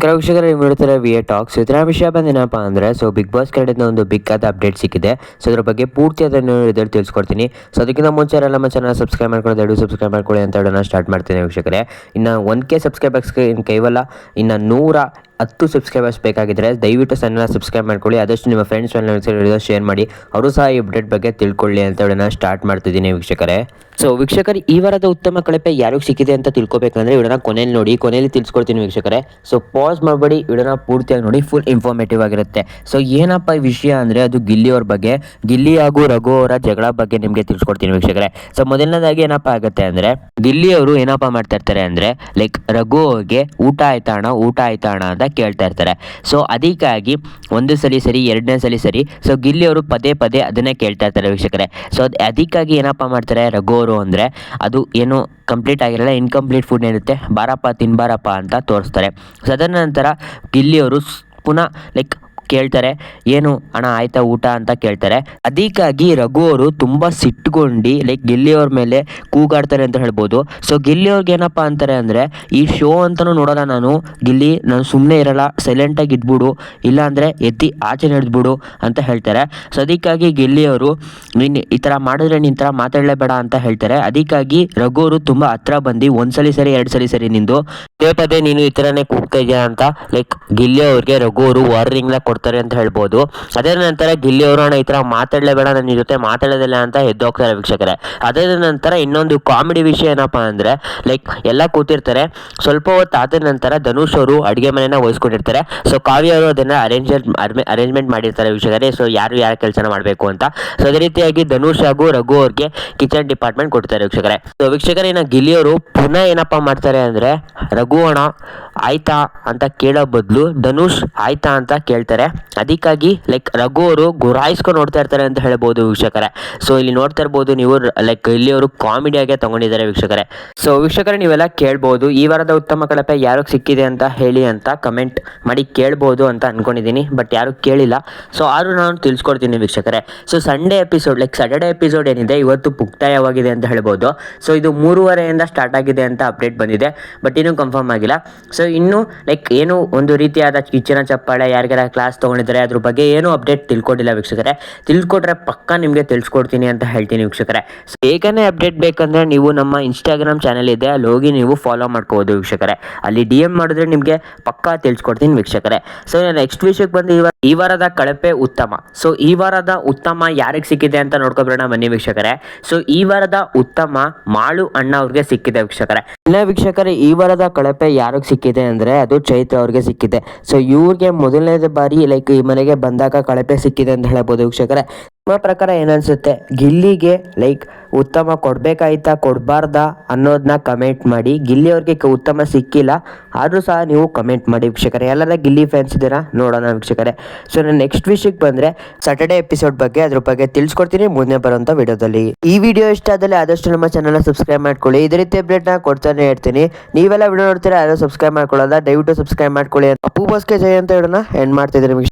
ನಮಸ್ಕಾರ ವೀಕ್ಷಕರೇ, ನೀವು ನೋಡ್ತಾರೆ ವಿ ಎ ಟಾಕ್ಸ್. ಇದರ ವಿಷಯ ಬಂದೇನಪ್ಪ ಅಂದರೆ ಬಿಗ್ ಬಾಸ್ ಕಡೆಯಿಂದ ಒಂದು ಬಿಗ್ ಆದ ಅಪ್ಡೇಟ್ ಸಿಕ್ಕಿದೆ. ಅದ್ರ ಬಗ್ಗೆ ಪೂರ್ತಿ ಅದನ್ನು ಇದರಲ್ಲಿ ತಿಳಿಸ್ಕೊಡ್ತೀನಿ. ಅದಕ್ಕಿಂತ ಮುಂಚೆ ನಮ್ಮ ಚಾನಲ್ ಸಬ್ಸ್ಕ್ರೈಬ್ ಮಾಡ್ಕೊಳ್ಳಿ, ದಯವಿಟ್ಟು ಸಬ್ಸ್ಕ್ರೈಬ್ ಮಾಡ್ಕೊಳ್ಳಿ ಅಂತ ಹೇಳೋಣ ಸ್ಟಾರ್ಟ್ ಮಾಡ್ತೀನಿ ವೀಕ್ಷಕರೇ. ಇನ್ನು 1K ಸಬ್ಸ್ಕ್ರೈಬರ್ಸ್ಗೆ ಕೇವಲ ಇನ್ನು 110 ಸಬ್ಸ್ಕ್ರೈಬರ್ಸ್ ಬೇಕಾಗಿದ್ದರೆ ದಯವಿಟ್ಟು ಚಾನಲ್ನ ಸಬ್ಸ್ಕ್ರೈಬ್ ಮಾಡ್ಕೊಳ್ಳಿ. ಆದಷ್ಟು ನಿಮ್ಮ ಫ್ರೆಂಡ್ಸ್ ಶೇರ್ ಮಾಡಿ, ಅವರು ಸಹ ಈ ಅಪ್ಡೇಟ್ ಬಗ್ಗೆ ತಿಳ್ಕೊಳ್ಳಿ ಅಂತ ಹೇಳೋಣ ಸ್ಟಾರ್ಟ್ ಮಾಡ್ತಿದ್ದೀನಿ ವೀಕ್ಷಕರೇ. ವೀಕ್ಷಕರು, ಈ ವಾರದ ಉತ್ತಮ ಕಳಪೆ ಯಾರಿಗೆ ಸಿಕ್ಕಿದೆ ಅಂತ ತಿಳ್ಕೊಬೇಕಂದ್ರೆ ವಿಡಿಯೋನ ಕೊನೆಯಲ್ಲಿ ನೋಡಿ, ಕೊನೆಯಲ್ಲಿ ತಿಳಿಸ್ಕೊಡ್ತೀನಿ ವೀಕ್ಷಕರೇ. ಪಾಸ್ ಮಾಡಬೇಡಿ, ವಿಡಿಯೋನ ಪೂರ್ತಿಯಾಗಿ ನೋಡಿ, ಫುಲ್ ಇನ್ಫಾರ್ಮೇಟಿವ್ ಆಗಿರುತ್ತೆ. ಏನಪ್ಪ ಈ ವಿಷಯ ಅಂದರೆ ಅದು ಗಿಲ್ಲಿ ಅವ್ರ ಬಗ್ಗೆ, ಗಿಲ್ಲಿ ಹಾಗೂ ರಘು ಅವರ ಜಗಳ ಬಗ್ಗೆ ನಿಮಗೆ ತಿಳಿಸ್ಕೊಡ್ತೀನಿ ವೀಕ್ಷಕರೇ. ಮೊದಲನೇದಾಗಿ ಏನಪ್ಪ ಆಗುತ್ತೆ ಅಂದರೆ ಗಿಲ್ಲಿ ಅವರು ಏನಪ್ಪ ಮಾಡ್ತಾ ಇರ್ತಾರೆ ಅಂದರೆ ರಘು ಅವ್ರಿಗೆ ಊಟ ಆಯ್ತಾ ಅಣ್ಣ ಅಂತ ಕೇಳ್ತಾ ಇರ್ತಾರೆ. ಅದಕ್ಕಾಗಿ ಒಂದು ಸರಿ ಎರಡನೇ ಸರಿ ಗಿಲ್ಲಿ ಅವರು ಪದೇ ಅದನ್ನೇ ಕೇಳ್ತಾ ಇರ್ತಾರೆ ವೀಕ್ಷಕರೇ. ಅದಕ್ಕಾಗಿ ಏನಪ್ಪ ಮಾಡ್ತಾರೆ ರಘು ಅವರು ಅಂದರೆ ಅದು ಏನು ಕಂಪ್ಲೀಟ್ ಆಗಿರಲ್ಲ, ಇನ್ಕಂಪ್ಲೀಟ್ ಫುಡ್ ಏನಿರುತ್ತೆ, ಬಾರಪ್ಪ ತಿನ್ಬಾರಪ್ಪ ಅಂತ ತೋರಿಸ್ತಾರೆ. ಅದರ ನಂತರ ಗಿಲ್ಲಿಯವರು ಪುನಃ ಕೇಳ್ತಾರೆ, ಏನು ಅಣ್ಣ ಆಯ್ತಾ ಊಟ ಅಂತ ಕೇಳ್ತಾರೆ. ಅದಕ್ಕಾಗಿ ರಘು ಅವರು ತುಂಬ ಸಿಟ್ಟುಗೊಂಡು ಗಿಲ್ಲಿಯವ್ರ ಮೇಲೆ ಕೂಗಾಡ್ತಾರೆ ಅಂತ ಹೇಳ್ಬೋದು. ಗಿಲ್ಲಿಯವ್ರಿಗೆ ಏನಪ್ಪ ಅಂತಾರೆ ಅಂದರೆ, ಈ ಶೋ ಅಂತಲೂ ನೋಡೋಲ್ಲ ನಾನು ನಾನು ಸುಮ್ಮನೆ ಇರಲ್ಲ, ಸೈಲೆಂಟಾಗಿ ಇದ್ಬಿಡು, ಇಲ್ಲಾಂದರೆ ಎತ್ತಿ ಆಚೆ ನಡೆದ್ಬಿಡು ಅಂತ ಹೇಳ್ತಾರೆ. ಅದಕ್ಕಾಗಿ ಗಿಲ್ಲಿಯವರು ನೀನು ಈ ಥರ ಮಾಡಿದ್ರೆ ನೀನು ಥರ ಮಾತಾಡಲೇಬೇಡ ಅಂತ ಹೇಳ್ತಾರೆ. ಅದಕ್ಕಾಗಿ ರಘು ಅವರು ತುಂಬ ಹತ್ರ ಬಂದು ಒಂದು ಸರಿ ಎರಡು ಸರಿ ನಿಂದು ಪದೇ ನೀನು ಈ ಥರನೇ ಕೂಗ್ತಾ ಇದೆಯಾ ಅಂತ ಗಿಲ್ಲಿಯವ್ರಿಗೆ ರಘು ಅವರು ವಾರ್ನಿಂಗ್ನ ಕೊಡ್ತಾರೆ ಅಂತ ಹೇಳ್ಬೋದು. ಅದರ ನಂತರ ಗಿಲ್ಲಿ ಅವರು ಅಣ್ಣ ಈ ಥರ ಮಾತಾಡಲೇಬೇಡ, ನನ್ನ ಜೊತೆ ಮಾತಾಡೋದಿಲ್ಲ ಅಂತ ಎದ್ದೋಗ್ತಾರೆ ವೀಕ್ಷಕರೇ. ಅದರ ನಂತರ ಇನ್ನೊಂದು ಕಾಮಿಡಿ ವಿಷಯ ಏನಪ್ಪ ಅಂದರೆ ಎಲ್ಲ ಕೂತಿರ್ತಾರೆ. ಸ್ವಲ್ಪ ಹೊತ್ತು ಆದ ನಂತರ ಧನುಷ್ ಅವರು ಅಡುಗೆ ಮನೆಯನ್ನು ವಹಿಸ್ಕೊಂಡಿರ್ತಾರೆ. ಕಾವ್ಯ ಅವರು ಅದನ್ನು ಅರೇಂಜ್ಮೆಂಟ್ ಮಾಡಿರ್ತಾರೆ ವೀಕ್ಷಕರೇ. ಯಾರು ಯಾರ ಕೆಲಸನ ಮಾಡಬೇಕು ಅಂತ. ಅದೇ ರೀತಿಯಾಗಿ ಧನುಷ್ ಹಾಗೂ ರಘು ಅವ್ರಿಗೆ ಕಿಚನ್ ಡಿಪಾರ್ಟ್ಮೆಂಟ್ ಕೊಡ್ತಾರೆ ವೀಕ್ಷಕರೇ. ವೀಕ್ಷಕರೇ, ಇನ್ನು ಗಿಲ್ಲಿಯವರು ಪುನಃ ಏನಪ್ಪ ಮಾಡ್ತಾರೆ ಅಂದರೆ ರಘು ಅಣ್ಣ ಆಯ್ತಾ ಅಂತ ಕೇಳೋ ಬದಲು ಧನುಷ್ ಆಯ್ತಾ ಅಂತ ಕೇಳ್ತಾರೆ. ಅದಕ್ಕಾಗಿ ರಘು ಅವರು ಗುರಾಯಿಸ್ಕೊಂಡು ನೋಡ್ತಾ ಇರ್ತಾರೆ ಅಂತ ಹೇಳ್ಬೋದು ವೀಕ್ಷಕರೇ. ಇಲ್ಲಿ ನೋಡ್ತಾ ಇರ್ಬೋದು ನೀವು ಇಲ್ಲಿಯವರು ಕಾಮಿಡಿಯಾಗೆ ತಗೊಂಡಿದ್ದಾರೆ ವೀಕ್ಷಕರೇ. ವೀಕ್ಷಕರೇ, ನೀವೆಲ್ಲ ಕೇಳ್ಬೋದು ಈ ವಾರದ ಉತ್ತಮ ಕಳಪೆ ಯಾರಿಗೆ ಸಿಕ್ಕಿದೆ ಅಂತ ಹೇಳಿ ಅಂತ ಕಮೆಂಟ್ ಮಾಡಿ ಕೇಳ್ಬೋದು ಅಂತ ಅನ್ಕೊಂಡಿದ್ದೀನಿ. ಬಟ್ ಯಾರು ಕೇಳಿಲ್ಲ, ಆದರೂ ನಾನು ತಿಳಿಸ್ಕೊಡ್ತೀನಿ ವೀಕ್ಷಕರೇ. ಸಂಡೇ ಎಪಿಸೋಡ್ ಸ್ಯಾಟರ್ಡೇ ಎಪಿಸೋಡ್ ಏನಿದೆ ಇವತ್ತು ಮುಕ್ತಾಯವಾಗಿದೆ ಅಂತ ಹೇಳ್ಬೋದು. ಇದು 3:30 ಸ್ಟಾರ್ಟ್ ಆಗಿದೆ ಅಂತ ಅಪ್ಡೇಟ್ ಬಂದಿದೆ, ಬಟ್ ಇನ್ನೂ ಕನ್ಫರ್ಮ್ ಆಗಿಲ್ಲ. ಇನ್ನು ಏನು ಒಂದು ರೀತಿಯಾದ ಕಿಚ್ಚನ ಚಪ್ಪಾಳೆ ಯಾರಿಗಾರ ಕ್ಲಾಸ್ ತೊಗೊಂಡಿದ್ದಾರೆ ಅದ್ರ ಬಗ್ಗೆ ಏನೂ ಅಪ್ಡೇಟ್ ತಿಳ್ಕೊಂಡಿಲ್ಲ ವೀಕ್ಷಕರೇ. ತಿಳ್ಕೊಟ್ರೆ ಪಕ್ಕ ನಿಮಗೆ ತಿಳಿಸ್ಕೊಡ್ತೀನಿ ಅಂತ ಹೇಳ್ತೀನಿ ವೀಕ್ಷಕರೇ. ಬೇಗನೆ ಅಪ್ಡೇಟ್ ಬೇಕಂದರೆ ನೀವು ನಮ್ಮ ಇನ್ಸ್ಟಾಗ್ರಾಮ್ ಚಾನಲ್ ಇದೆ, ಅಲ್ಲಿ ಹೋಗಿ ನೀವು ಫಾಲೋ ಮಾಡ್ಕೋಬೋದು ವೀಕ್ಷಕರೇ. ಅಲ್ಲಿ DM ಮಾಡಿದ್ರೆ ನಿಮಗೆ ಪಕ್ಕ ತಿಳಿಸ್ಕೊಡ್ತೀನಿ ವೀಕ್ಷಕರೇ. ನೆಕ್ಸ್ಟ್ ವಿಷಯಕ್ಕೆ ಬಂದು ಈ ವಾರದ ಕಳಪೆ ಉತ್ತಮ. ಈ ವಾರದ ಉತ್ತಮ ಯಾರಿಗೆ ಸಿಕ್ಕಿದೆ ಅಂತ ನೋಡ್ಕೊಬರೋಣ ಬನ್ನಿ ವೀಕ್ಷಕರೇ. ಈ ವಾರದ ಉತ್ತಮ ಮಾಳು ಅಣ್ಣ ಅವ್ರಿಗೆ ಸಿಕ್ಕಿದೆ ವೀಕ್ಷಕರೇ. ಇಲ್ಲ ವೀಕ್ಷಕರೇ, ಈ ವಾರದ ಕಳಪೆ ಯಾರಿಗೆ ಸಿಕ್ಕಿದೆ ಅಂದರೆ ಅದು ಚೈತ್ರ ಅವ್ರಿಗೆ ಸಿಕ್ಕಿದೆ. ಇವ್ರಿಗೆ ಮೊದಲನೇ ಬಾರಿ ಈ ಮನೆಗೆ ಬಂದಾಗ ಕಳಪೆ ಸಿಕ್ಕಿದೆ ಅಂತ ಹೇಳ್ಬೋದು ವೀಕ್ಷಕರೇ. ನಿಮ್ಮ ಪ್ರಕಾರ ಏನನ್ಸುತ್ತೆ, ಗಿಲ್ಲಿಗೆ ಉತ್ತಮ ಕೊಡಬೇಕಾಯ್ತಾ ಕೊಡಬಾರ್ದಾ ಅನ್ನೋದನ್ನ ಕಮೆಂಟ್ ಮಾಡಿ. ಗಿಲ್ಲಿ ಅವ್ರಿಗೆ ಉತ್ತಮ ಸಿಕ್ಕಿಲ್ಲ ಆದರೂ ಸಹ ನೀವು ಕಮೆಂಟ್ ಮಾಡಿ ವೀಕ್ಷಕರೇ. ಎಲ್ಲರ ಗಿಲ್ಲಿ ಫ್ಯಾನ್ಸ್ ಇದ್ದೀರಾ ನೋಡೋಣ ವೀಕ್ಷಕರೇ. ನಾನು ನೆಕ್ಸ್ಟ್ ವಿಷಯಕ್ಕೆ ಬಂದರೆ ಸ್ಯಾಟರ್ಡೇ ಎಪಿಸೋಡ್ ಬಗ್ಗೆ ಅದ್ರ ಬಗ್ಗೆ ತಿಳಿಸ್ಕೊಡ್ತೀನಿ ಮುಂದೆ ಬರುವಂಥ ವಿಡಿಯೋದಲ್ಲಿ. ಈ ವಿಡಿಯೋ ಇಷ್ಟ ಆದಲ್ಲಿ ಆದಷ್ಟು ನಮ್ಮ ಚಾನಲ್ನ ಸಬ್ಸ್ಕ್ರೈಬ್ ಮಾಡ್ಕೊಳ್ಳಿ. ಇದೇ ರೀತಿ ಅಪ್ಡೇಟ್ನ ಕೊಡ್ತಾನೆ ಇರ್ತೀನಿ. ನೀವೆಲ್ಲ ವಿಡಿಯೋ ನೋಡ್ತೀರಾ, ಯಾರು ಸಬ್ಸ್ಕ್ರೈಬ್ ಮಾಡ್ಕೊಳ್ಳೋದ ದಯವಿಟ್ಟು ಸಬ್ಸ್ಕ್ರೈಬ್ ಮಾಡ್ಕೊಳ್ಳಿ. ಅಪ್ಪು ಬಾಸ್ಗೆ ಜೈ ಅಂತ ಹೇಳೋಣ ಎಂಡ್ ಮಾಡ್ತಿದ್ದೀನಿ.